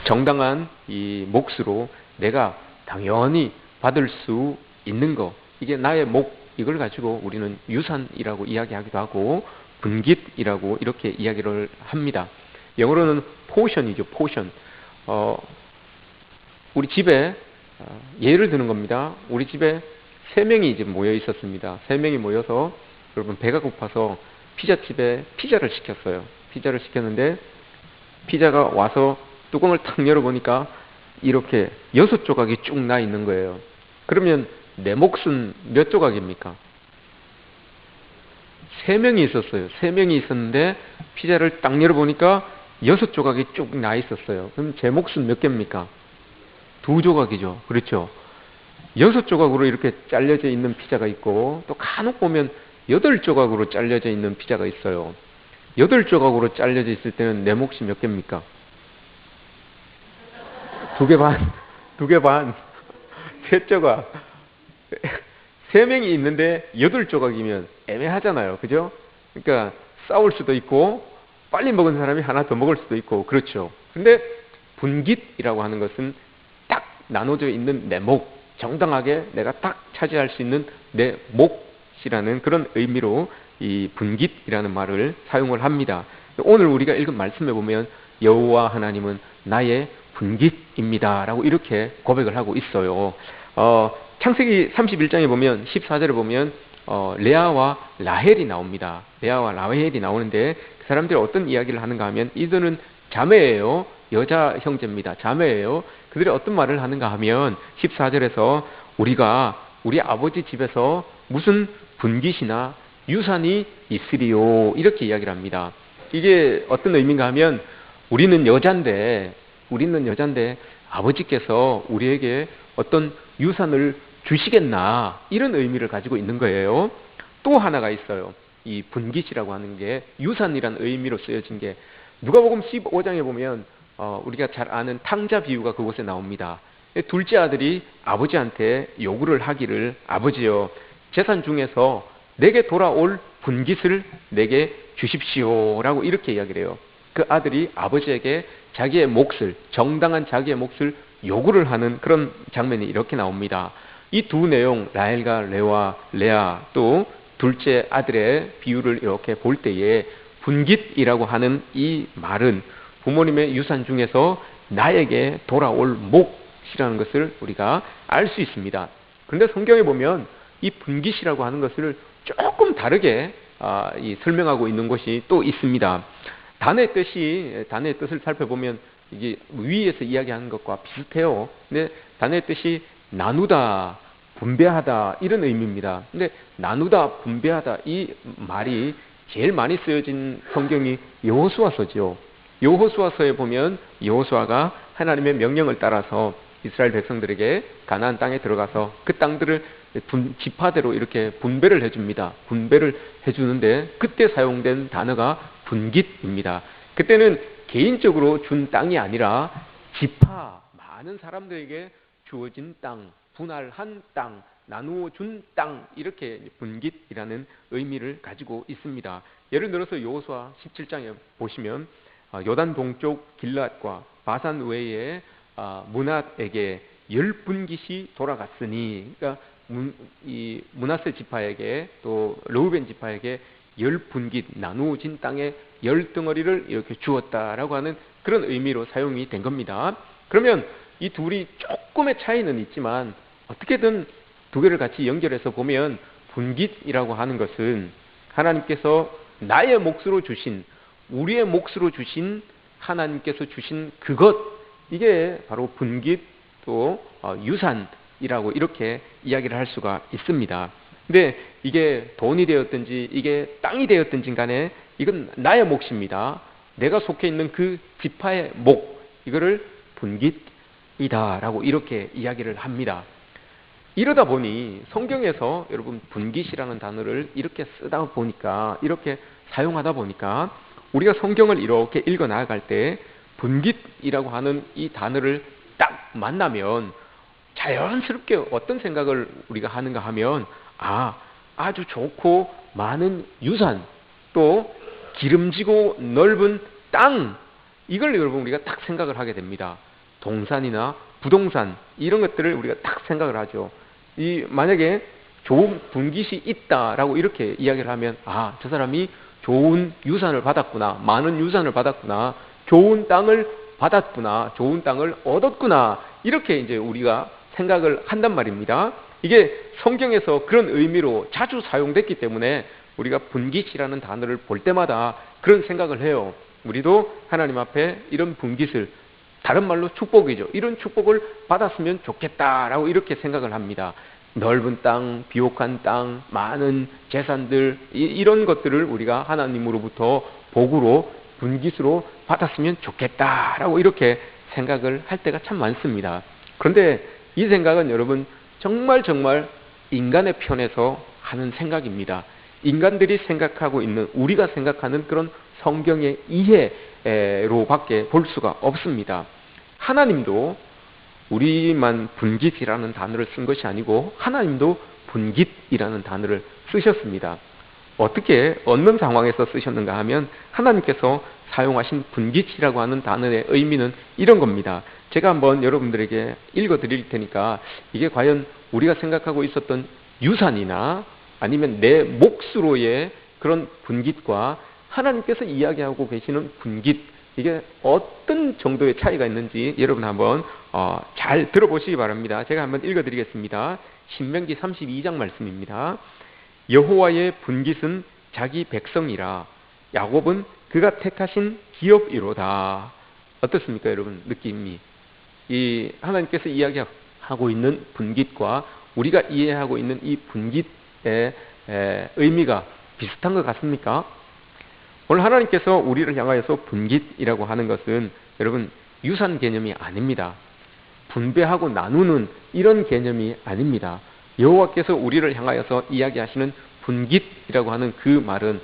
정당한 이 몫으로 내가 당연히 받을 수 있는 거, 이게 나의 몫, 이걸 가지고 우리는 유산이라고 이야기하기도 하고 분깃이라고 이렇게 이야기를 합니다. 영어로는 포션이죠. 포션. 우리 집에 예를 드는 겁니다. 우리 집에 3명이 이제 모여 있었습니다. 3명이 모여서 여러분 배가 고파서 피자집에 피자를 시켰어요. 피자를 시켰는데 피자가 와서 뚜껑을 탁 열어보니까 이렇게 6조각이 쭉 나 있는 거예요. 그러면 내 몫은 몇 조각입니까? 3명이 있었어요. 3명이 있었는데 피자를 딱 열어보니까 6조각이 쭉 나 있었어요. 그럼 제 몫은 몇 개입니까? 2조각이죠. 그렇죠. 6조각으로 이렇게 잘려져 있는 피자가 있고 또 간혹 보면 8조각으로 잘려져 있는 피자가 있어요. 8조각으로 잘려져 있을 때는 내 몫이 몇 개입니까? 2개 반, 2개 반, 3조각. 3명이 있는데 8조각이면 애매하잖아요. 그죠? 그러니까 싸울 수도 있고 빨리 먹은 사람이 하나 더 먹을 수도 있고 그렇죠. 근데 분깃이라고 하는 것은 딱 나눠져 있는 내 몫, 정당하게 내가 딱 차지할 수 있는 내 몫이라는 그런 의미로 이 분깃이라는 말을 사용을 합니다. 오늘 우리가 읽은 말씀에 보면 여호와 하나님은 나의 분깃입니다 라고 이렇게 고백을 하고 있어요. 창세기 31장에 보면 14절에 보면 레아와 라헬이 나옵니다. 레아와 라헬이 나오는데 그 사람들이 어떤 이야기를 하는가 하면 이들은 자매예요. 여자 형제입니다. 자매예요. 그들이 어떤 말을 하는가 하면 14절에서 우리가 우리 아버지 집에서 무슨 분깃이나 유산이 있으리요 이렇게 이야기를 합니다. 이게 어떤 의미인가 하면 우리는 여잔데 아버지께서 우리에게 어떤 유산을 주시겠나 이런 의미를 가지고 있는 거예요. 또 하나가 있어요. 이 분깃이라고 하는 게 유산이라는 의미로 쓰여진 게 누가복음 15장에 보면 우리가 잘 아는 탕자 비유가 그곳에 나옵니다. 둘째 아들이 아버지한테 요구를 하기를 아버지여 재산 중에서 내게 돌아올 분깃을 내게 주십시오라고 이렇게 이야기를 해요. 그 아들이 아버지에게 자기의 몫을 정당한 자기의 몫을 요구를 하는 그런 장면이 이렇게 나옵니다. 이 두 내용 라헬과 레아 또 둘째 아들의 비유를 이렇게 볼 때에 분깃이라고 하는 이 말은 부모님의 유산 중에서 나에게 돌아올 몫이라는 것을 우리가 알 수 있습니다. 그런데 성경에 보면 이 분깃이라고 하는 것을 조금 다르게 설명하고 있는 것이 또 있습니다. 단의 뜻을 살펴보면 이게 위에서 이야기하는 것과 비슷해요. 근데 단의 뜻이 나누다, 분배하다 이런 의미입니다. 근데 나누다, 분배하다 이 말이 제일 많이 쓰여진 성경이 여호수아서죠. 여호수아서에 보면 여호수아가 하나님의 명령을 따라서 이스라엘 백성들에게 가나안 땅에 들어가서 그 땅들을 지파대로 이렇게 분배를 해줍니다. 분배를 해주는데 그때 사용된 단어가 분깃입니다. 그때는 개인적으로 준 땅이 아니라 지파, 많은 사람들에게 주어진 땅, 분할한 땅, 나누어 준 땅 이렇게 분깃이라는 의미를 가지고 있습니다. 예를 들어서 여호수아 17장에 보시면 요단 동쪽 길앗과 바산 외에 므낫에게 10분깃이 돌아갔으니 그러니까 이 므낫세 지파에게 또 르우벤 지파에게 10분깃 나누어진 땅에 10덩어리를 이렇게 주었다라고 하는 그런 의미로 사용이 된 겁니다. 그러면 이 둘이 조금의 차이는 있지만 어떻게든 두 개를 같이 연결해서 보면 분깃이라고 하는 것은 하나님께서 나의 몫으로 주신 우리의 몫으로 주신 하나님께서 주신 그것 이게 바로 분깃 또 유산이라고 이렇게 이야기를 할 수가 있습니다. 근데 이게 돈이 되었든지 이게 땅이 되었든지 간에 이건 나의 몫입니다. 내가 속해 있는 그 지파의 몫 이거를 분깃이다라고 이렇게 이야기를 합니다. 이러다 보니 성경에서 여러분 분깃이라는 단어를 이렇게 쓰다 보니까 이렇게 사용하다 보니까 우리가 성경을 이렇게 읽어 나아갈 때 분깃이라고 하는 이 단어를 딱 만나면 자연스럽게 어떤 생각을 우리가 하는가 하면 아주 좋고 많은 유산 또 기름지고 넓은 땅 이걸 여러분 우리가 딱 생각을 하게 됩니다. 동산이나 부동산 이런 것들을 우리가 딱 생각을 하죠. 만약에 좋은 분깃이 있다라고 이렇게 이야기를 하면 저 사람이 좋은 유산을 받았구나, 많은 유산을 받았구나, 좋은 땅을 받았구나, 좋은 땅을 얻었구나, 이렇게 이제 우리가 생각을 한단 말입니다. 이게 성경에서 그런 의미로 자주 사용됐기 때문에 우리가 분깃이라는 단어를 볼 때마다 그런 생각을 해요. 우리도 하나님 앞에 이런 분깃을, 다른 말로 축복이죠, 이런 축복을 받았으면 좋겠다라고 이렇게 생각을 합니다. 넓은 땅, 비옥한 땅, 많은 재산들, 이런 것들을 우리가 하나님으로부터 복으로, 분깃으로 받았으면 좋겠다라고 이렇게 생각을 할 때가 참 많습니다. 그런데 이 생각은 여러분 정말 인간의 편에서 하는 생각입니다. 인간들이 생각하고 있는, 우리가 생각하는 그런 성경의 이해로밖에 볼 수가 없습니다. 하나님도 우리만 분깃이라는 단어를 쓴 것이 아니고 하나님도 분깃이라는 단어를 쓰셨습니다. 어떻게, 어느 상황에서 쓰셨는가 하면 하나님께서 사용하신 분깃이라고 하는 단어의 의미는 이런 겁니다. 제가 한번 여러분들에게 읽어 드릴 테니까 이게 과연 우리가 생각하고 있었던 유산이나 아니면 내 몫으로의 그런 분깃과 하나님께서 이야기하고 계시는 분깃, 이게 어떤 정도의 차이가 있는지 여러분 한번 잘 들어보시기 바랍니다. 제가 한번 읽어드리겠습니다. 신명기 32장 말씀입니다. 여호와의 분깃은 자기 백성이라, 야곱은 그가 택하신 기업이로다. 어떻습니까 여러분, 느낌이? 이 하나님께서 이야기하고 있는 분깃과 우리가 이해하고 있는 이 분깃의 의미가 비슷한 것 같습니까? 오늘 하나님께서 우리를 향하여서 분깃이라고 하는 것은 여러분 유산 개념이 아닙니다. 분배하고 나누는 이런 개념이 아닙니다. 여호와께서 우리를 향하여서 이야기하시는 분깃이라고 하는 그 말은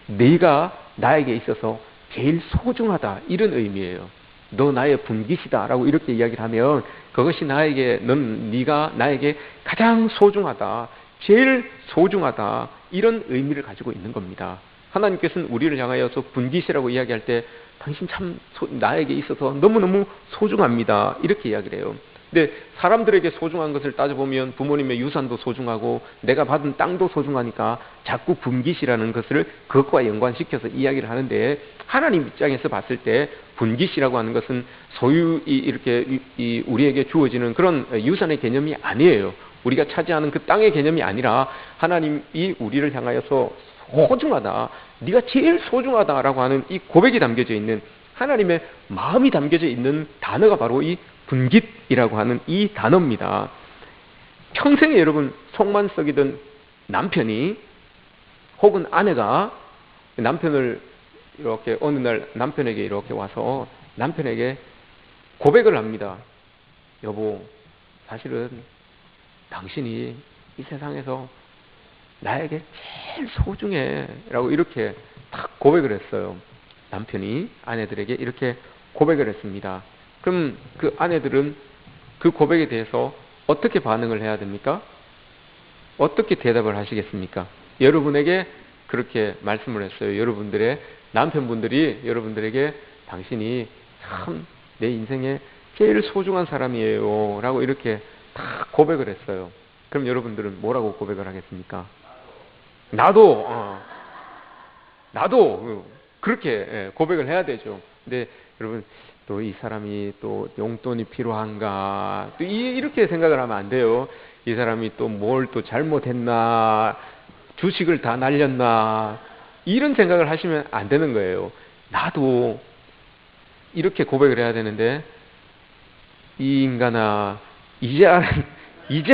네가 나에게 있어서 제일 소중하다, 이런 의미예요. 너 나의 분깃이다 라고 이렇게 이야기를 하면 그것이 네가 나에게 가장 소중하다, 제일 소중하다, 이런 의미를 가지고 있는 겁니다. 하나님께서는 우리를 향하여서 분깃이라고 이야기할 때 당신 참 나에게 있어서 너무너무 소중합니다, 이렇게 이야기를 해요. 근데 사람들에게 소중한 것을 따져보면 부모님의 유산도 소중하고 내가 받은 땅도 소중하니까 자꾸 분깃이라는 것을 그것과 연관시켜서 이야기를 하는데, 하나님 입장에서 봤을 때 분깃이라고 하는 것은 소유, 이렇게 우리에게 주어지는 그런 유산의 개념이 아니에요. 우리가 차지하는 그 땅의 개념이 아니라 하나님이 우리를 향하여서 소중하다, 네가 제일 소중하다라고 하는 이 고백이 담겨져 있는, 하나님의 마음이 담겨져 있는 단어가 바로 이 분깃이라고 하는 이 단어입니다. 평생에 여러분 속만 썩이던 남편이 혹은 아내가 남편을 이렇게 어느 날 남편에게 이렇게 와서 남편에게 고백을 합니다. 여보, 사실은 당신이 이 세상에서 나에게 제일 소중해 라고 이렇게 딱 고백을 했어요. 남편이 아내들에게 이렇게 고백을 했습니다. 그럼 그 아내들은 그 고백에 대해서 어떻게 반응을 해야 됩니까? 어떻게 대답을 하시겠습니까? 여러분에게 그렇게 말씀을 했어요. 여러분들의 남편분들이 여러분들에게 당신이 참 내 인생에 제일 소중한 사람이에요 라고 이렇게 다 고백을 했어요. 그럼 여러분들은 뭐라고 고백을 하겠습니까? 나도 그렇게 고백을 해야 되죠. 근데 여러분 또 이 사람이 또 용돈이 필요한가, 또 이렇게 생각을 하면 안 돼요. 이 사람이 또 뭘 또 잘못했나, 주식을 다 날렸나, 이런 생각을 하시면 안 되는 거예요. 나도 이렇게 고백을 해야 되는데, 이 인간아 이제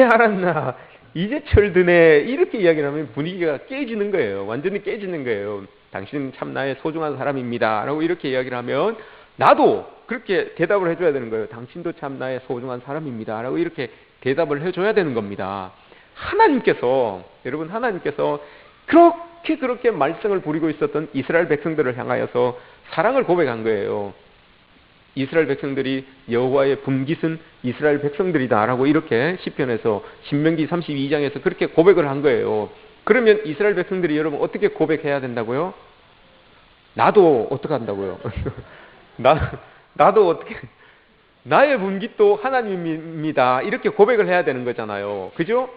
알았나, 이제 철드네, 이렇게 이야기를 하면 분위기가 깨지는 거예요. 완전히 깨지는 거예요. 당신은 참 나의 소중한 사람입니다 라고 이렇게 이야기를 하면 나도 그렇게 대답을 해줘야 되는 거예요. 당신도 참 나의 소중한 사람입니다 라고 이렇게 대답을 해줘야 되는 겁니다. 여러분 하나님께서 그렇게 말썽을 부리고 있었던 이스라엘 백성들을 향하여서 사랑을 고백한 거예요. 이스라엘 백성들이 여호와의 분깃은 이스라엘 백성들이다 라고 이렇게 시편에서, 신명기 32장에서 그렇게 고백을 한 거예요. 그러면 이스라엘 백성들이 여러분 어떻게 고백해야 된다고요? 나도 어떻게 한다고요? 나도 어떻게 나의 분깃도 하나님입니다. 이렇게 고백을 해야 되는 거잖아요. 그죠?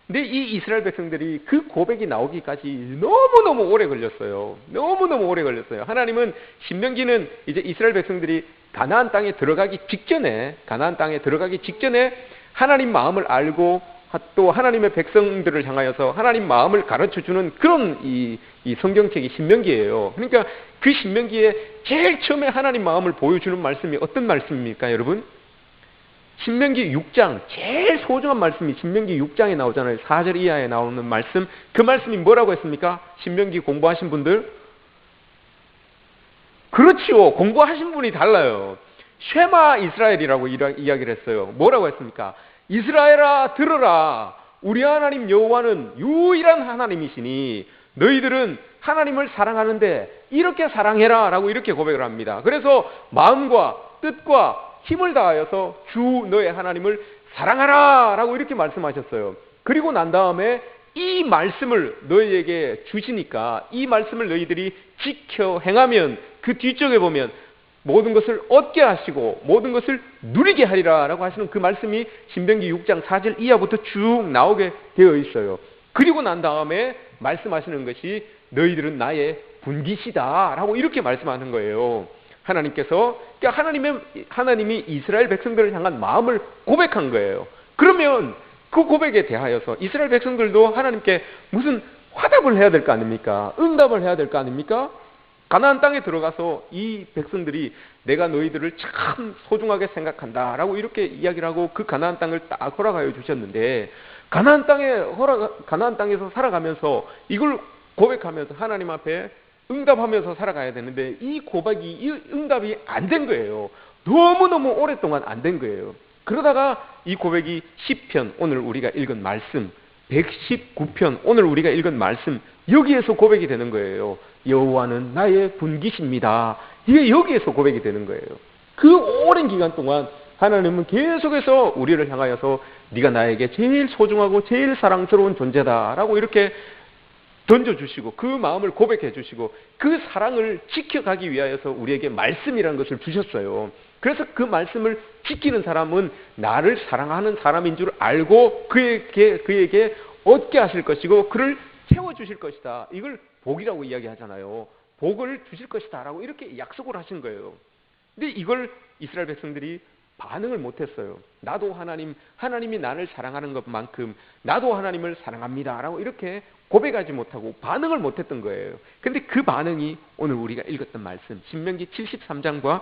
근데 이 이스라엘 백성들이 그 고백이 나오기까지 너무너무 오래 걸렸어요. 너무너무 오래 걸렸어요. 하나님은 신명기는 이제 이스라엘 백성들이 가나안 땅에 들어가기 직전에 하나님 마음을 알고 또 하나님의 백성들을 향하여서 하나님 마음을 가르쳐주는 그런 이 성경책이 신명기예요. 그러니까 그 신명기에 제일 처음에 하나님 마음을 보여주는 말씀이 어떤 말씀입니까, 여러분? 신명기 6장, 제일 소중한 말씀이 신명기 6장에 나오잖아요. 4절 이하에 나오는 말씀. 그 말씀이 뭐라고 했습니까? 신명기 공부하신 분들? 그렇지요. 공부하신 분이 달라요. 쉐마 이스라엘이라고 이야기를 했어요. 뭐라고 했습니까? 이스라엘아 들으라. 우리 하나님 여호와는 유일한 하나님이시니 너희들은 하나님을 사랑하는데 이렇게 사랑해라 라고 이렇게 고백을 합니다. 그래서 마음과 뜻과 힘을 다하여서 주 너의 하나님을 사랑하라 라고 이렇게 말씀하셨어요. 그리고 난 다음에 이 말씀을 너희에게 주시니까 이 말씀을 너희들이 지켜 행하면 그 뒤쪽에 보면 모든 것을 얻게 하시고 모든 것을 누리게 하리라 라고 하시는 그 말씀이 신명기 6장 4절 이하부터 쭉 나오게 되어 있어요. 그리고 난 다음에 말씀하시는 것이 너희들은 나의 분깃이다 라고 이렇게 말씀하는 거예요. 하나님께서, 그러니까 하나님이 이스라엘 백성들을 향한 마음을 고백한 거예요. 그러면 그 고백에 대하여서 이스라엘 백성들도 하나님께 무슨 화답을 해야 될 거 아닙니까? 응답을 해야 될 거 아닙니까? 가나안 땅에 들어가서 이 백성들이 내가 너희들을 참 소중하게 생각한다 라고 이렇게 이야기를 하고 그 가나안 땅을 딱 허락하여 주셨는데 가나안 땅에서 살아가면서 이걸 고백하면서 하나님 앞에 응답하면서 살아가야 되는데 이 응답이 안 된 거예요. 너무너무 오랫동안 안 된 거예요. 그러다가 이 고백이 시편, 오늘 우리가 읽은 말씀, 119편, 오늘 우리가 읽은 말씀, 여기에서 고백이 되는 거예요. 여호와는 나의 분깃입니다. 이게 여기에서 고백이 되는 거예요. 그 오랜 기간 동안 하나님은 계속해서 우리를 향하여서 네가 나에게 제일 소중하고 제일 사랑스러운 존재다라고 이렇게 던져주시고 그 마음을 고백해 주시고 그 사랑을 지켜가기 위하여서 우리에게 말씀이라는 것을 주셨어요. 그래서 그 말씀을 지키는 사람은 나를 사랑하는 사람인 줄 알고 그에게 얻게 하실 것이고 그를 채워주실 것이다. 이걸 복이라고 이야기하잖아요. 복을 주실 것이다 라고 이렇게 약속을 하신 거예요. 근데 이걸 이스라엘 백성들이 반응을 못했어요. 나도 하나님이 나를 사랑하는 것만큼 나도 하나님을 사랑합니다 라고 이렇게 고백하지 못하고 반응을 못했던 거예요. 근데 그 반응이 오늘 우리가 읽었던 말씀 신명기 73장과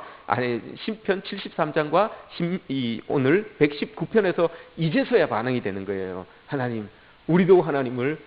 시편 73장과 오늘 119편에서 이제서야 반응이 되는 거예요. 하나님, 우리도 하나님을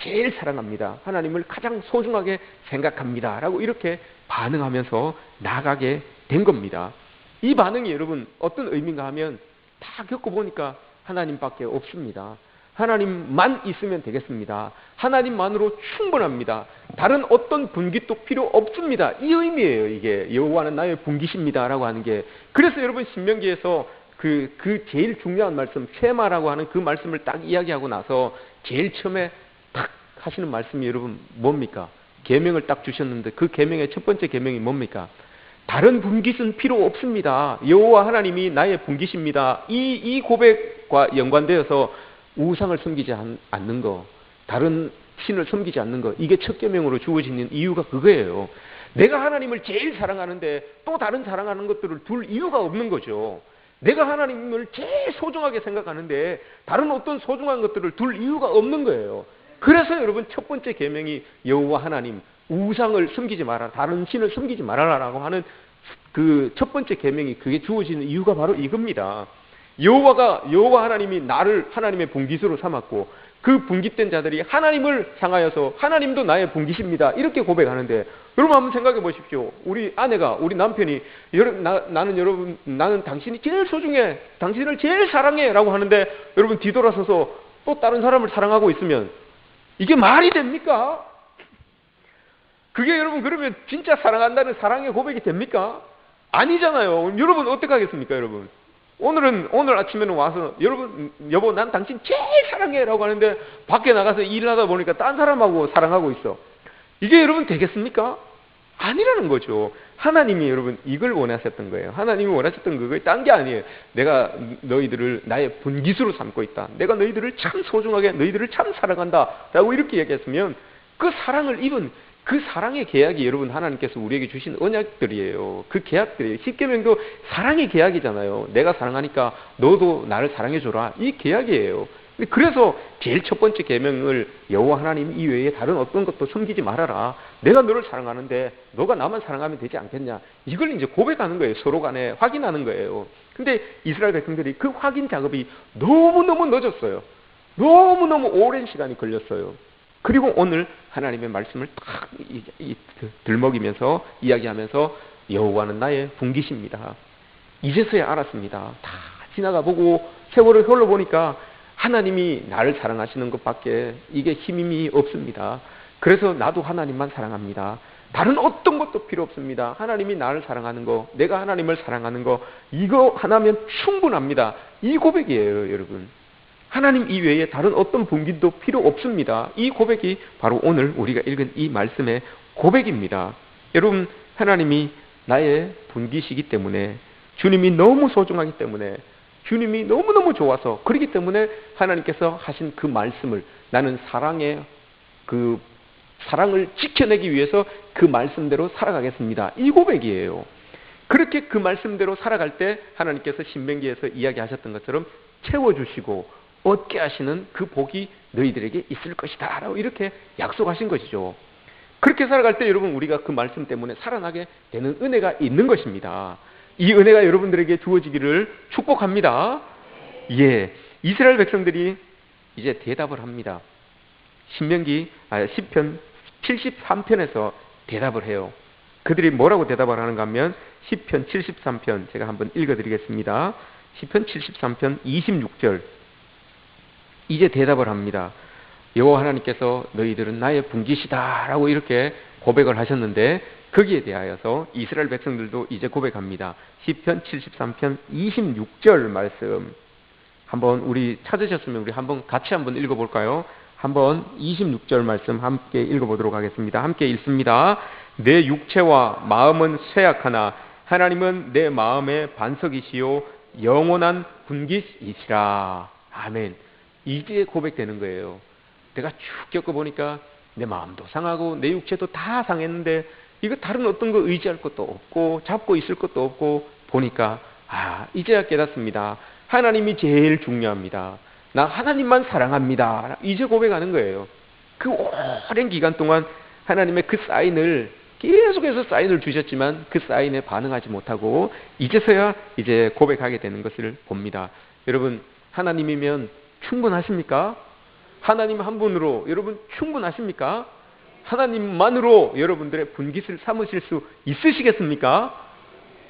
제일 사랑합니다. 하나님을 가장 소중하게 생각합니다 라고 이렇게 반응하면서 나가게 된 겁니다. 이 반응이 여러분 어떤 의미인가 하면 다 겪어보니까 하나님밖에 없습니다. 하나님만 있으면 되겠습니다. 하나님만으로 충분합니다. 다른 어떤 분깃도 필요 없습니다. 이 의미예요. 이게 여호와는 나의 분깃입니다 라고 하는 게. 그래서 여러분 신명기에서 그 제일 중요한 말씀 쉐마라고 하는 그 말씀을 딱 이야기하고 나서 제일 처음에 딱 하시는 말씀이 여러분 뭡니까? 계명을 딱 주셨는데 그 계명의 첫 번째 계명이 뭡니까? 다른 분깃은 필요 없습니다. 여호와 하나님이 나의 분깃입니다. 이 고백과 연관되어서 우상을 섬기지 않는 거, 다른 신을 섬기지 않는 거, 이게 첫 계명으로 주어지는 이유가 그거예요. 내가 하나님을 제일 사랑하는데 또 다른 사랑하는 것들을 둘 이유가 없는 거죠. 내가 하나님을 제일 소중하게 생각하는데 다른 어떤 소중한 것들을 둘 이유가 없는 거예요. 그래서 여러분 첫 번째 계명이 여호와 하나님, 우상을 섬기지 마라, 다른 신을 섬기지 말아라라고 하는 그 첫 번째 계명이 그게 주어지는 이유가 바로 이겁니다. 여호와 하나님이 나를 하나님의 분깃으로 삼았고 그 분깃된 자들이 하나님을 향하여서 하나님도 나의 분깃입니다 이렇게 고백하는데 여러분 한번 생각해 보십시오. 우리 아내가 우리 남편이 나는 당신이 제일 소중해, 당신을 제일 사랑해 라고 하는데 여러분 뒤돌아서서 또 다른 사람을 사랑하고 있으면 이게 말이 됩니까? 그게 여러분 그러면 진짜 사랑한다는 사랑의 고백이 됩니까? 아니잖아요. 여러분 어떻게 하겠습니까? 여러분 오늘 아침에는 와서 여보 난 당신 제일 사랑해 라고 하는데 밖에 나가서 일을 하다 보니까 딴 사람하고 사랑하고 있어. 이게 여러분 되겠습니까? 아니라는 거죠. 하나님이 여러분 이걸 원하셨던 거예요. 하나님이 원하셨던 그게 딴 게 아니에요. 내가 너희들을 나의 분깃으로 삼고 있다. 내가 너희들을 참 소중하게, 너희들을 참 사랑한다 라고 이렇게 얘기했으면 그 사랑을 입은 그 사랑의 계약이 여러분 하나님께서 우리에게 주신 언약들이에요. 그 계약들이에요. 십계명도 사랑의 계약이잖아요. 내가 사랑하니까 너도 나를 사랑해줘라. 이 계약이에요. 그래서 제일 첫 번째 계명을 여호와 하나님 이외에 다른 어떤 것도 섬기지 말아라. 내가 너를 사랑하는데 너가 나만 사랑하면 되지 않겠냐. 이걸 이제 고백하는 거예요. 서로 간에 확인하는 거예요. 근데 이스라엘 백성들이 그 확인 작업이 너무너무 늦었어요. 너무너무 오랜 시간이 걸렸어요. 그리고 오늘 하나님의 말씀을 딱 들먹이면서 이야기하면서 여호와는 나의 분깃입니다. 이제서야 알았습니다. 다 지나가 보고 세월을 흘러보니까 하나님이 나를 사랑하시는 것밖에 이게 힘이 없습니다. 그래서 나도 하나님만 사랑합니다. 다른 어떤 것도 필요 없습니다. 하나님이 나를 사랑하는 거, 내가 하나님을 사랑하는 거, 이거 하나면 충분합니다. 이 고백이에요, 여러분. 하나님 이외에 다른 어떤 분깃도 필요 없습니다. 이 고백이 바로 오늘 우리가 읽은 이 말씀의 고백입니다. 여러분, 하나님이 나의 분깃이기 때문에, 주님이 너무 소중하기 때문에, 주님이 너무너무 좋아서, 그렇기 때문에 하나님께서 하신 그 말씀을 나는 그 사랑을 지켜내기 위해서 그 말씀대로 살아가겠습니다. 이 고백이에요. 그렇게 그 말씀대로 살아갈 때 하나님께서 신명기에서 이야기하셨던 것처럼 채워주시고 얻게 하시는 그 복이 너희들에게 있을 것이다 라고 이렇게 약속하신 것이죠. 그렇게 살아갈 때 여러분 우리가 그 말씀 때문에 살아나게 되는 은혜가 있는 것입니다. 이 은혜가 여러분들에게 주어지기를 축복합니다. 예, 이스라엘 백성들이 이제 대답을 합니다. 시편 73편에서 대답을 해요. 그들이 뭐라고 대답을 하는가 하면 시편 73편 제가 한번 읽어드리겠습니다. 시편 73편 26절 이제 대답을 합니다. 여호와 하나님께서 너희들은 나의 분깃이다 라고 이렇게 고백을 하셨는데 거기에 대하여서 이스라엘 백성들도 이제 고백합니다. 시편 73편 26절 말씀 한번 우리 찾으셨으면 우리 한번 같이 한번 읽어볼까요? 한번 26절 말씀 함께 읽어보도록 하겠습니다. 함께 읽습니다. 내 육체와 마음은 쇠약하나 하나님은 내 마음의 반석이시요 영원한 분깃이시라. 아멘. 이제 고백되는 거예요. 내가 쭉 겪어보니까 내 마음도 상하고 내 육체도 다 상했는데 이거 다른 어떤 거 의지할 것도 없고 잡고 있을 것도 없고 보니까 이제야 깨닫습니다. 하나님이 제일 중요합니다. 나 하나님만 사랑합니다. 이제 고백하는 거예요. 그 오랜 기간 동안 하나님의 그 사인을 계속해서 사인을 주셨지만 그 사인에 반응하지 못하고 이제서야 이제 고백하게 되는 것을 봅니다. 여러분 하나님이면 충분하십니까? 하나님 한 분으로 여러분 충분하십니까? 하나님만으로 여러분들의 분깃을 삼으실 수 있으시겠습니까?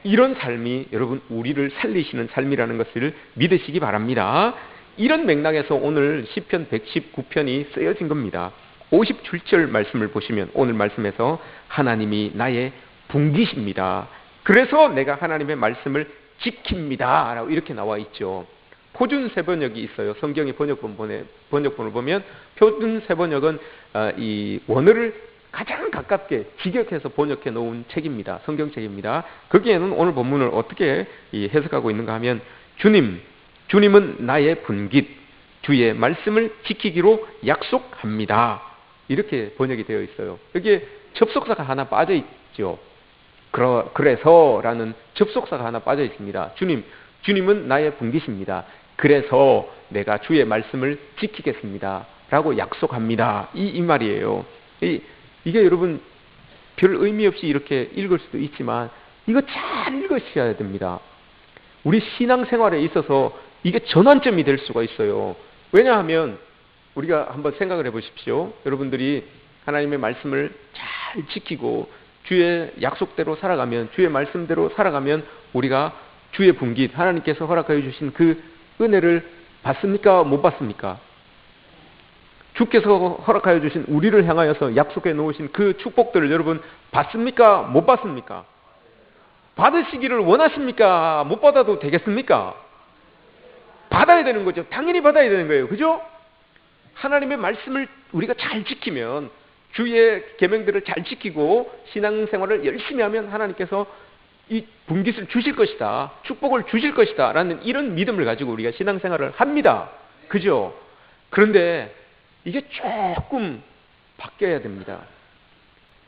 이런 삶이 여러분 우리를 살리시는 삶이라는 것을 믿으시기 바랍니다. 이런 맥락에서 오늘 시편 119편이 쓰여진 겁니다. 57절 말씀을 보시면 오늘 말씀에서 하나님이 나의 분깃입니다. 그래서 내가 하나님의 말씀을 지킵니다 라고 이렇게 나와 있죠. 표준 세번역이 있어요. 성경의 번역본을 보면 표준 세번역은 이 원어를 가장 가깝게 직역해서 번역해 놓은 책입니다. 성경책입니다. 거기에는 오늘 본문을 어떻게 해석하고 있는가 하면 주님은 나의 분깃, 주의 말씀을 지키기로 약속합니다. 이렇게 번역이 되어 있어요. 여기에 접속사가 하나 빠져 있죠. 그래서라는 접속사가 하나 빠져 있습니다. 주님은 나의 분깃입니다. 그래서 내가 주의 말씀을 지키겠습니다. 라고 약속합니다. 이 말이에요. 이게 여러분 별 의미 없이 이렇게 읽을 수도 있지만 이거 잘 읽으셔야 됩니다. 우리 신앙생활에 있어서 이게 전환점이 될 수가 있어요. 왜냐하면 우리가 한번 생각을 해보십시오. 여러분들이 하나님의 말씀을 잘 지키고 주의 약속대로 살아가면, 주의 말씀대로 살아가면 우리가 주의 분깃, 하나님께서 허락하여 주신 그 은혜를 받습니까? 못 받습니까? 주께서 허락하여 주신 우리를 향하여서 약속해 놓으신 그 축복들을 여러분 받습니까? 못 받습니까? 받으시기를 원하십니까? 못 받아도 되겠습니까? 받아야 되는 거죠. 당연히 받아야 되는 거예요. 그죠? 하나님의 말씀을 우리가 잘 지키면 주의 계명들을 잘 지키고 신앙생활을 열심히 하면 하나님께서 이 분깃을 주실 것이다, 축복을 주실 것이다 라는 이런 믿음을 가지고 우리가 신앙생활을 합니다. 그죠? 그런데 이게 조금 바뀌어야 됩니다.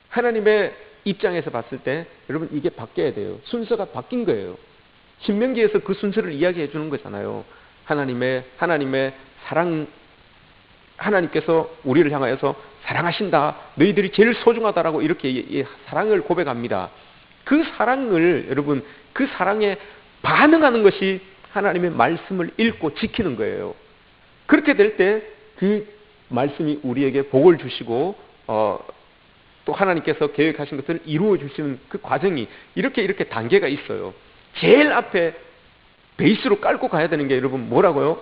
하나님의 입장에서 봤을 때 여러분 이게 바뀌어야 돼요. 순서가 바뀐 거예요. 신명기에서 그 순서를 이야기해 주는 거잖아요. 하나님의 사랑, 하나님께서 우리를 향하여서 사랑하신다, 너희들이 제일 소중하다라고 이렇게 사랑을 고백합니다. 그 사랑을, 여러분, 그 사랑에 반응하는 것이 하나님의 말씀을 읽고 지키는 거예요. 그렇게 될 때 그 말씀이 우리에게 복을 주시고 또 하나님께서 계획하신 것을 이루어 주시는 그 과정이 이렇게 단계가 있어요. 제일 앞에 베이스로 깔고 가야 되는 게 여러분 뭐라고요?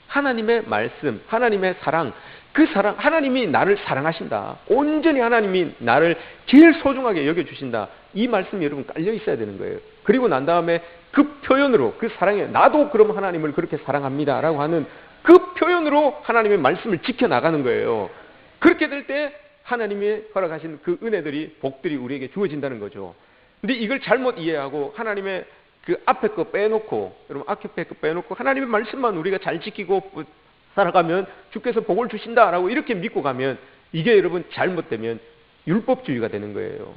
하나님의 말씀, 하나님의 사랑. 그 사랑, 하나님이 나를 사랑하신다, 온전히 하나님이 나를 제일 소중하게 여겨주신다, 이 말씀이 여러분 깔려 있어야 되는 거예요. 그리고 난 다음에 그 표현으로, 그 사랑에 나도 그럼 하나님을 그렇게 사랑합니다 라고 하는 그 표현으로 하나님의 말씀을 지켜나가는 거예요. 그렇게 될 때 하나님이 허락하신 그 은혜들이, 복들이 우리에게 주어진다는 거죠. 근데 이걸 잘못 이해하고 하나님의 그 앞에 거 빼놓고, 여러분 앞에 거 빼놓고 하나님의 말씀만 우리가 잘 지키고 살아가면 주께서 복을 주신다라고 이렇게 믿고 가면, 이게 여러분 잘못되면 율법주의가 되는 거예요.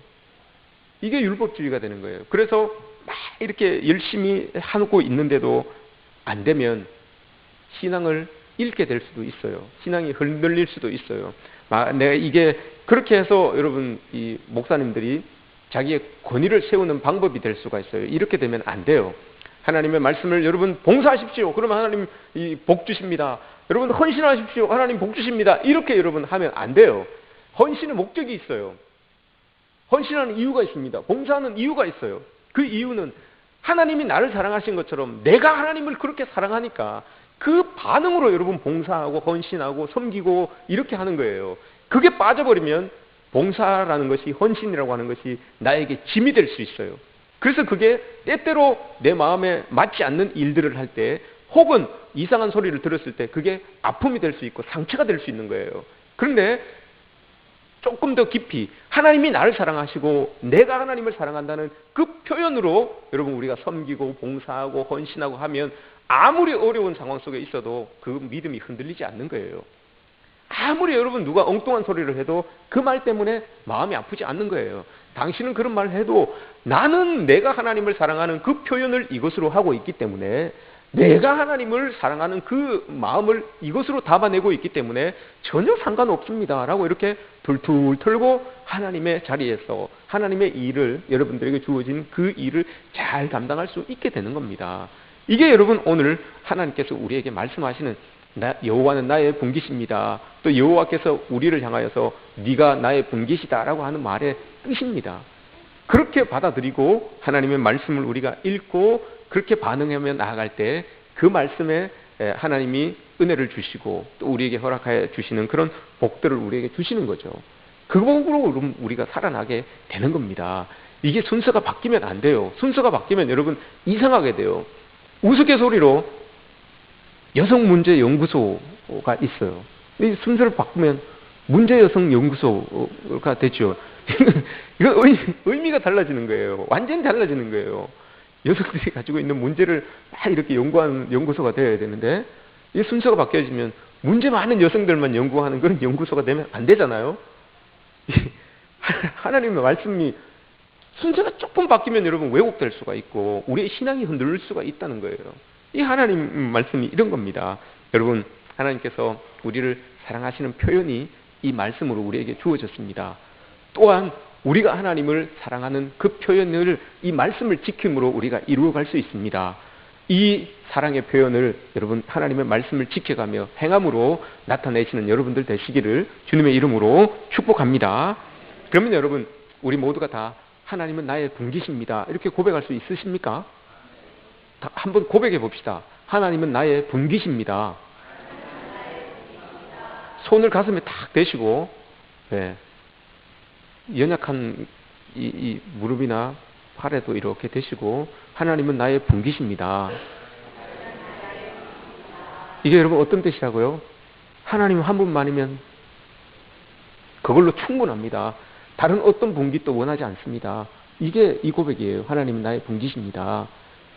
이게 율법주의가 되는 거예요. 그래서 막 이렇게 열심히 하고 있는데도 안 되면 신앙을 잃게 될 수도 있어요. 신앙이 흔들릴 수도 있어요. 내가 이게 그렇게 해서 여러분 이 목사님들이 자기의 권위를 세우는 방법이 될 수가 있어요. 이렇게 되면 안 돼요. 하나님의 말씀을 여러분 봉사하십시오, 그러면 하나님 복 주십니다. 여러분 헌신하십시오, 하나님 복 주십니다. 이렇게 여러분 하면 안 돼요. 헌신의 목적이 있어요. 헌신하는 이유가 있습니다. 봉사하는 이유가 있어요. 그 이유는 하나님이 나를 사랑하신 것처럼 내가 하나님을 그렇게 사랑하니까 그 반응으로 여러분 봉사하고 헌신하고 섬기고 이렇게 하는 거예요. 그게 빠져버리면 봉사라는 것이, 헌신이라고 하는 것이 나에게 짐이 될 수 있어요. 그래서 그게 때때로 내 마음에 맞지 않는 일들을 할 때, 혹은 이상한 소리를 들었을 때 그게 아픔이 될 수 있고 상처가 될 수 있는 거예요. 그런데 조금 더 깊이 하나님이 나를 사랑하시고 내가 하나님을 사랑한다는 그 표현으로 여러분 우리가 섬기고 봉사하고 헌신하고 하면 아무리 어려운 상황 속에 있어도 그 믿음이 흔들리지 않는 거예요. 아무리 여러분 누가 엉뚱한 소리를 해도 그 말 때문에 마음이 아프지 않는 거예요. 당신은 그런 말을 해도 나는 내가 하나님을 사랑하는 그 표현을 이것으로 하고 있기 때문에, 내가 하나님을 사랑하는 그 마음을 이것으로 담아내고 있기 때문에 전혀 상관없습니다 라고 이렇게 툴툴 털고 하나님의 자리에서 하나님의 일을, 여러분들에게 주어진 그 일을 잘 감당할 수 있게 되는 겁니다. 이게 여러분 오늘 하나님께서 우리에게 말씀하시는 여호와는 나의 분깃입니다, 또 여호와께서 우리를 향하여서 네가 나의 분깃이다 라고 하는 말의 뜻입니다. 그렇게 받아들이고 하나님의 말씀을 우리가 읽고 그렇게 반응하며 나아갈 때 그 말씀에 하나님이 은혜를 주시고 또 우리에게 허락하여 주시는 그런 복들을 우리에게 주시는 거죠. 그 복으로 우리가 살아나게 되는 겁니다. 이게 순서가 바뀌면 안 돼요. 순서가 바뀌면 여러분 이상하게 돼요. 우스갯소리로 여성문제연구소가 있어요. 이 순서를 바꾸면 문제여성연구소가 되죠. 이거 의미가 달라지는 거예요. 완전히 달라지는 거예요. 여성들이 가지고 있는 문제를 막 이렇게 연구하는 연구소가 되어야 되는데, 이 순서가 바뀌어지면 문제 많은 여성들만 연구하는 그런 연구소가 되면 안 되잖아요. 하나님의 말씀이 순서가 조금 바뀌면 여러분 왜곡될 수가 있고 우리의 신앙이 흔들릴 수가 있다는 거예요. 이 하나님 말씀이 이런 겁니다. 여러분, 하나님께서 우리를 사랑하시는 표현이 이 말씀으로 우리에게 주어졌습니다. 또한 우리가 하나님을 사랑하는 그 표현을, 이 말씀을 지킴으로 우리가 이루어갈 수 있습니다. 이 사랑의 표현을 여러분 하나님의 말씀을 지켜가며 행함으로 나타내시는 여러분들 되시기를 주님의 이름으로 축복합니다. 그러면 여러분, 우리 모두가 다 하나님은 나의 분깃입니다 이렇게 고백할 수 있으십니까? 한번 고백해 봅시다. 하나님은 나의 분깃입니다. 손을 가슴에 탁 대시고, 연약한 이 무릎이나 팔에도 이렇게 대시고, 하나님은 나의 분깃입니다. 이게 여러분 어떤 뜻이라고요? 하나님 한 분만이면 그걸로 충분합니다. 다른 어떤 분깃도 원하지 않습니다. 이게 이 고백이에요. 하나님은 나의 분깃입니다.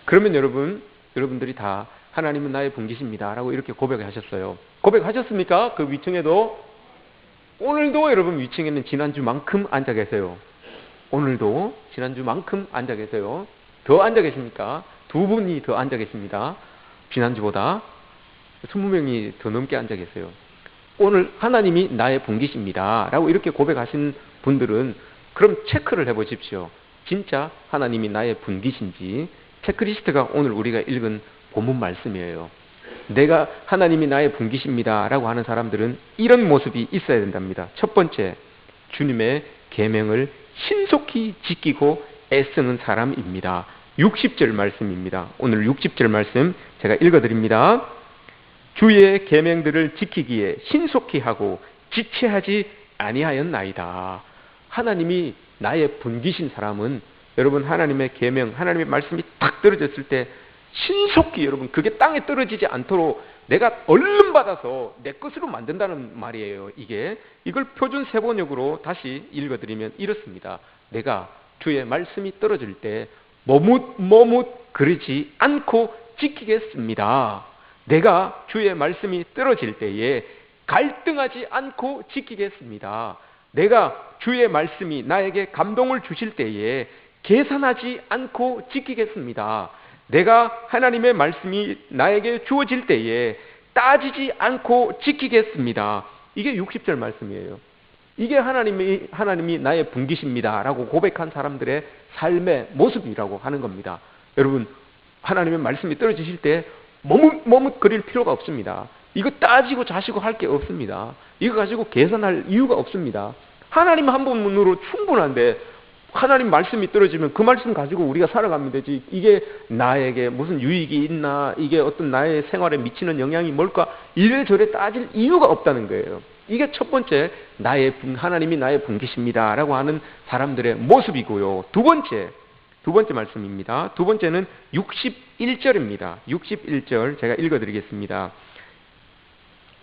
그러면 여러분들이 다 하나님은 나의 분깃입니다 라고 이렇게 고백하셨어요. 고백하셨습니까? 그 위층에도? 오늘도 여러분 위층에는 지난주만큼 앉아 계세요. 오늘도 지난주만큼 앉아 계세요. 더 앉아 계십니까? 두 분이 더 앉아 계십니다. 지난주보다 20명이 더 넘게 앉아 계세요. 오늘 하나님이 나의 분깃입니다 라고 이렇게 고백하신 분들은 그럼 체크를 해보십시오. 진짜 하나님이 나의 분깃인지. 체크리스트가 오늘 우리가 읽은 본문 말씀이에요. 내가 하나님이 나의 분깃입니다 라고 하는 사람들은 이런 모습이 있어야 된답니다. 첫 번째, 주님의 계명을 신속히 지키고 애쓰는 사람입니다. 60절 말씀입니다. 오늘 60절 말씀 제가 읽어드립니다. 주의 계명들을 지키기에 신속히 하고 지체하지 아니하였나이다. 하나님이 나의 분깃인 사람은 여러분 하나님의 계명, 하나님의 말씀이 딱 떨어졌을 때 신속히 여러분 그게 땅에 떨어지지 않도록 내가 얼른 받아서 내 것으로 만든다는 말이에요. 이걸 표준 세번역으로 다시 읽어드리면 이렇습니다. 내가 주의 말씀이 떨어질 때 머뭇 그러지 않고 지키겠습니다. 내가 주의 말씀이 떨어질 때에 갈등하지 않고 지키겠습니다. 내가 주의 말씀이 나에게 감동을 주실 때에 계산하지 않고 지키겠습니다. 내가 하나님의 말씀이 나에게 주어질 때에 따지지 않고 지키겠습니다. 이게 60절 말씀이에요. 이게 하나님이 나의 분깃입니다 라고 고백한 사람들의 삶의 모습이라고 하는 겁니다. 여러분 하나님의 말씀이 떨어지실 때 머뭇거릴 필요가 없습니다. 이거 따지고 자시고 할 게 없습니다. 이거 가지고 계산할 이유가 없습니다. 하나님 한 분으로 충분한데 하나님 말씀이 떨어지면 그 말씀 가지고 우리가 살아가면 되지. 이게 나에게 무슨 유익이 있나, 이게 어떤 나의 생활에 미치는 영향이 뭘까, 이래저래 따질 이유가 없다는 거예요. 이게 첫 번째 하나님이 나의 분깃입니다 라고 하는 사람들의 모습이고요. 두 번째 말씀입니다. 두 번째는 61절입니다. 61절 제가 읽어드리겠습니다.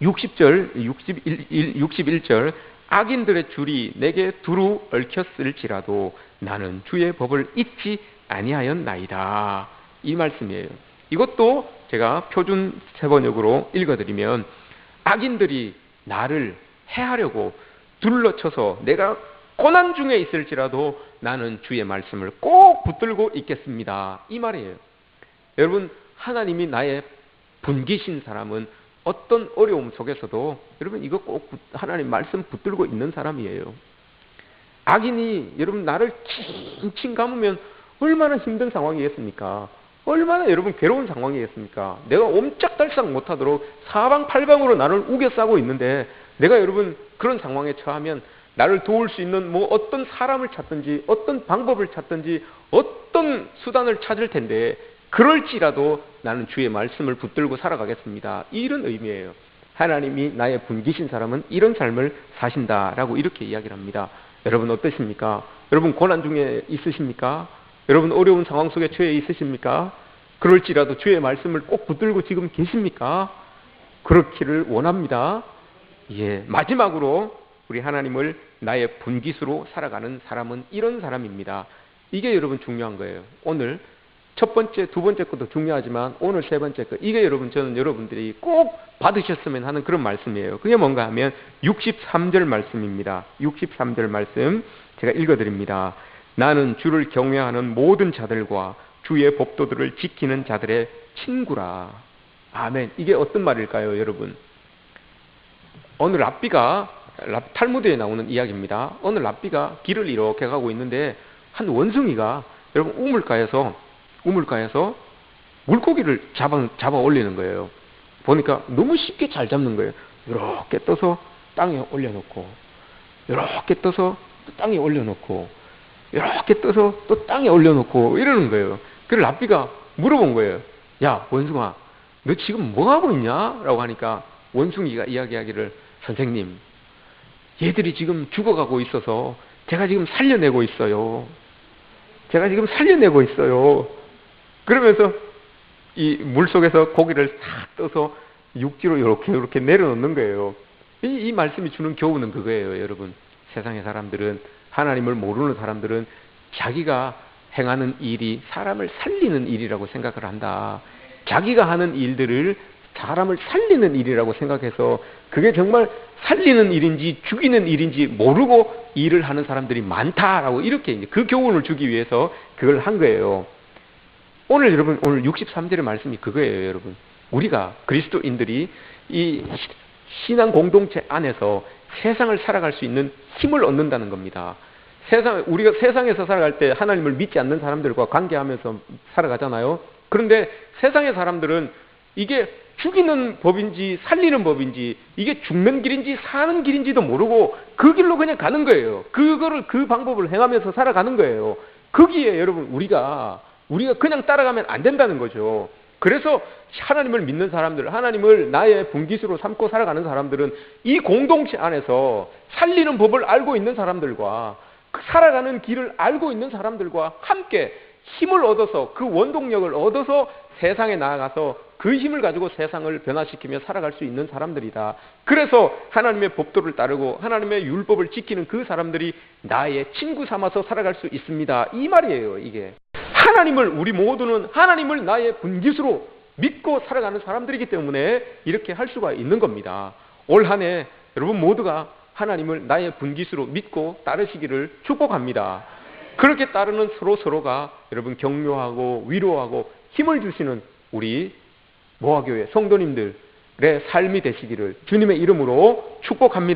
61절 악인들의 줄이 내게 두루 얽혔을지라도 나는 주의 법을 잊지 아니하였나이다. 이 말씀이에요. 이것도 제가 표준 세번역으로 읽어드리면 악인들이 나를 해하려고 둘러쳐서 내가 고난 중에 있을지라도 나는 주의 말씀을 꼭 붙들고 있겠습니다. 이 말이에요. 여러분 하나님이 나의 분깃인 사람은 어떤 어려움 속에서도 여러분 이거 꼭 하나님 말씀 붙들고 있는 사람이에요. 악인이 여러분 나를 칭칭 감으면 얼마나 힘든 상황이겠습니까? 얼마나 여러분 괴로운 상황이겠습니까? 내가 옴짝달싹 못하도록 사방팔방으로 나를 우겨싸고 있는데 내가 여러분 그런 상황에 처하면 나를 도울 수 있는 어떤 사람을 찾든지 어떤 방법을 찾든지 어떤 수단을 찾을 텐데 그럴지라도 나는 주의 말씀을 붙들고 살아가겠습니다. 이런 의미예요. 하나님이 나의 분깃인 사람은 이런 삶을 사신다라고 이렇게 이야기를 합니다. 여러분 어떠십니까? 여러분 고난 중에 있으십니까? 여러분 어려운 상황 속에 처해 있으십니까? 그럴지라도 주의 말씀을 꼭 붙들고 지금 계십니까? 그렇기를 원합니다. 마지막으로 우리 하나님을 나의 분깃으로 살아가는 사람은 이런 사람입니다. 이게 여러분 중요한 거예요. 오늘 첫 번째, 두 번째 것도 중요하지만 오늘 세 번째 것, 이게 저는 여러분들이 꼭 받으셨으면 하는 그런 말씀이에요. 그게 뭔가 하면 63절 말씀입니다. 63절 말씀 제가 읽어드립니다. 나는 주를 경외하는 모든 자들과 주의 법도들을 지키는 자들의 친구라. 아멘. 이게 어떤 말일까요, 여러분? 어느 탈무드에 나오는 이야기입니다. 어느 랍비가 길을 이렇게 가고 있는데 한 원숭이가 여러분 우물가에서 물고기를 잡아 올리는 거예요. 보니까 너무 쉽게 잘 잡는 거예요. 이렇게 떠서 땅에 올려놓고, 이렇게 떠서 또 땅에 올려놓고, 이렇게 떠서 또 땅에 올려놓고 이러는 거예요. 그래서 랍비가 물어본 거예요. 야, 원숭아, 너 지금 뭐 하고 있냐? 라고 하니까 원숭이가 이야기하기를, 선생님, 얘들이 지금 죽어가고 있어서 제가 지금 살려내고 있어요. 그러면서 이 물속에서 고기를 싹 떠서 육지로 이렇게 내려놓는 거예요. 이 말씀이 주는 교훈은 그거예요, 여러분. 세상의 사람들은, 하나님을 모르는 사람들은 자기가 행하는 일이 사람을 살리는 일이라고 생각을 한다. 자기가 하는 일들을 사람을 살리는 일이라고 생각해서 그게 정말 살리는 일인지 죽이는 일인지 모르고 일을 하는 사람들이 많다라고 이렇게 이제 그 교훈을 주기 위해서 그걸 한 거예요. 오늘 여러분, 오늘 63절의 말씀이 그거예요, 여러분. 우리가 그리스도인들이 이 신앙 공동체 안에서 세상을 살아갈 수 있는 힘을 얻는다는 겁니다. 우리가 세상에서 살아갈 때 하나님을 믿지 않는 사람들과 관계하면서 살아가잖아요. 그런데 세상의 사람들은 이게 죽이는 법인지 살리는 법인지, 이게 죽는 길인지 사는 길인지도 모르고 그 길로 그냥 가는 거예요. 그 방법을 행하면서 살아가는 거예요. 거기에 여러분 우리가 그냥 따라가면 안 된다는 거죠. 그래서 하나님을 믿는 사람들, 하나님을 나의 분깃으로 삼고 살아가는 사람들은 이 공동체 안에서 살리는 법을 알고 있는 사람들과 살아가는 길을 알고 있는 사람들과 함께 힘을 얻어서, 그 원동력을 얻어서 세상에 나아가서 그 힘을 가지고 세상을 변화시키며 살아갈 수 있는 사람들이다. 그래서 하나님의 법도를 따르고 하나님의 율법을 지키는 그 사람들이 나의 친구 삼아서 살아갈 수 있습니다. 이 말이에요, 이게. 우리 모두는 하나님을 나의 분깃으로 믿고 살아가는 사람들이기 때문에 이렇게 할 수가 있는 겁니다. 올 한 해 여러분 모두가 하나님을 나의 분깃으로 믿고 따르시기를 축복합니다. 그렇게 따르는 서로가 여러분 격려하고 위로하고 힘을 주시는 우리 모아교회 성도님들의 삶이 되시기를 주님의 이름으로 축복합니다.